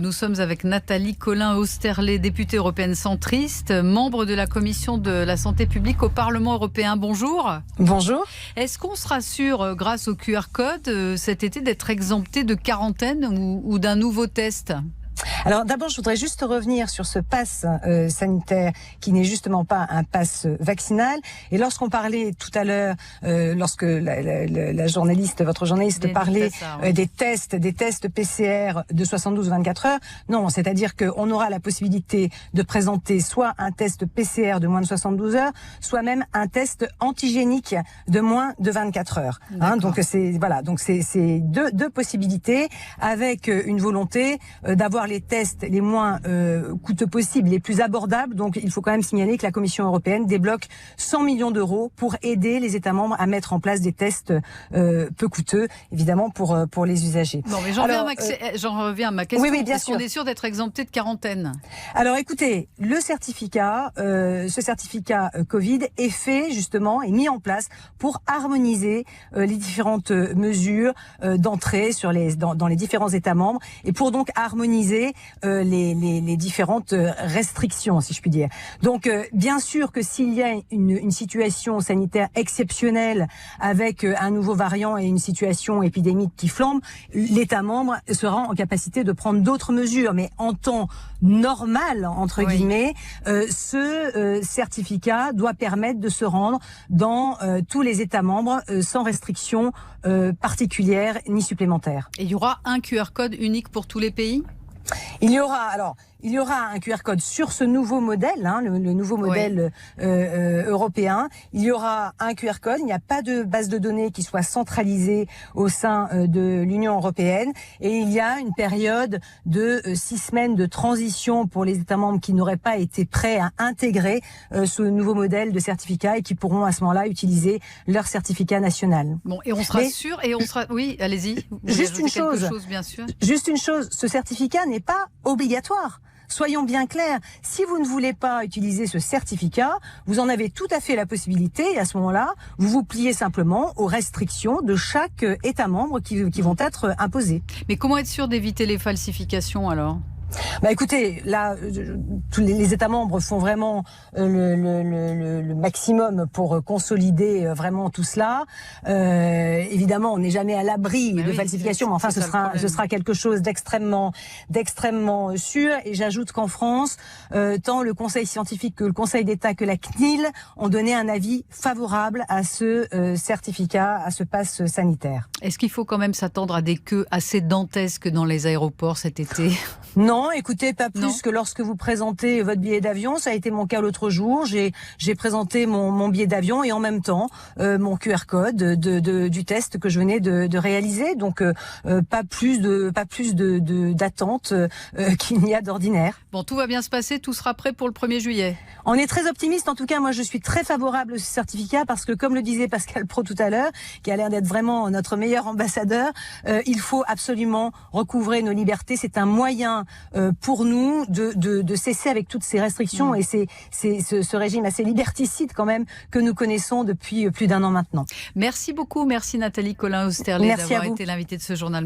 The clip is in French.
Nous sommes avec Nathalie Colin-Osterlé, députée européenne centriste, membre de la Commission de la Santé publique au Parlement européen. Bonjour. Bonjour. Est-ce qu'on sera sûr, grâce au QR code, cet été, d'être exempté de quarantaine ou d'un nouveau test ? Alors d'abord, je voudrais juste revenir sur ce pass sanitaire qui n'est justement pas un pass vaccinal. Et lorsqu'on parlait tout à l'heure, lorsque la journaliste, votre journaliste parlait des tests PCR de 72 ou 24 heures, non, c'est-à-dire qu'on aura la possibilité de présenter soit un test PCR de moins de 72 heures, soit même un test antigénique de moins de 24 heures. Donc c'est deux possibilités avec une volonté d'avoir les tests les moins coûteux possibles, les plus abordables. Donc il faut quand même signaler que la Commission européenne débloque 100 millions d'euros pour aider les États membres à mettre en place des tests peu coûteux, évidemment pour les usagers. Non, mais j'en reviens à ma question. Oui, bien sûr. On est sûr d'être exempté de quarantaine. Alors écoutez, ce certificat Covid est fait justement, est mis en place pour harmoniser les différentes mesures d'entrée dans les différents États membres et pour donc harmoniser les différentes restrictions, si je puis dire. Donc, bien sûr que s'il y a une situation sanitaire exceptionnelle avec un nouveau variant et une situation épidémique qui flambe, l'État membre sera en capacité de prendre d'autres mesures. Mais en temps normal, entre guillemets, ce certificat doit permettre de se rendre dans tous les États membres sans restriction particulière ni supplémentaire. Et il y aura un QR code unique pour tous les pays ? Il y aura un QR code sur ce nouveau modèle, le nouveau modèle européen. Il y aura un QR code. Il n'y a pas de base de données qui soit centralisée au sein de l'Union européenne. Et il y a une période de 6 semaines de transition pour les États membres qui n'auraient pas été prêts à intégrer ce nouveau modèle de certificat et qui pourront à ce moment-là utiliser leur certificat national. Bon, et on sera sûr et on sera... Oui, allez-y. Juste une chose, bien sûr. Juste une chose, ce certificat n'est pas obligatoire. Soyons bien clairs, si vous ne voulez pas utiliser ce certificat, vous en avez tout à fait la possibilité et à ce moment-là, vous vous pliez simplement aux restrictions de chaque État membre qui vont être imposées. Mais comment être sûr d'éviter les falsifications alors ? Écoutez, là, tous les États membres font vraiment le maximum pour consolider vraiment tout cela. Évidemment, on n'est jamais à l'abri de falsification, mais enfin, ce sera quelque chose d'extrêmement sûr. Et j'ajoute qu'en France, tant le Conseil scientifique que le Conseil d'État que la CNIL ont donné un avis favorable à ce certificat, à ce pass sanitaire. Est-ce qu'il faut quand même s'attendre à des queues assez dantesques dans les aéroports cet été ? Non, écoutez, pas plus que lorsque vous présentez votre billet d'avion. Ça a été mon cas l'autre jour. J'ai présenté mon billet d'avion et en même temps mon QR code du test que je venais de réaliser. Donc pas plus d'attente qu'il n'y a d'ordinaire. Bon, tout va bien se passer, tout sera prêt pour le 1er juillet. On est très optimiste. En tout cas, moi, je suis très favorable à ce certificat parce que, comme le disait Pascal Praud tout à l'heure, qui a l'air d'être vraiment notre meilleur ambassadeur, il faut absolument recouvrer nos libertés. C'est un moyen pour nous de cesser avec toutes ces restrictions et ce régime assez liberticide quand même que nous connaissons depuis plus d'1 an maintenant. Merci beaucoup. Merci Nathalie Colin-Osterlé d'avoir été l'invitée de ce journal.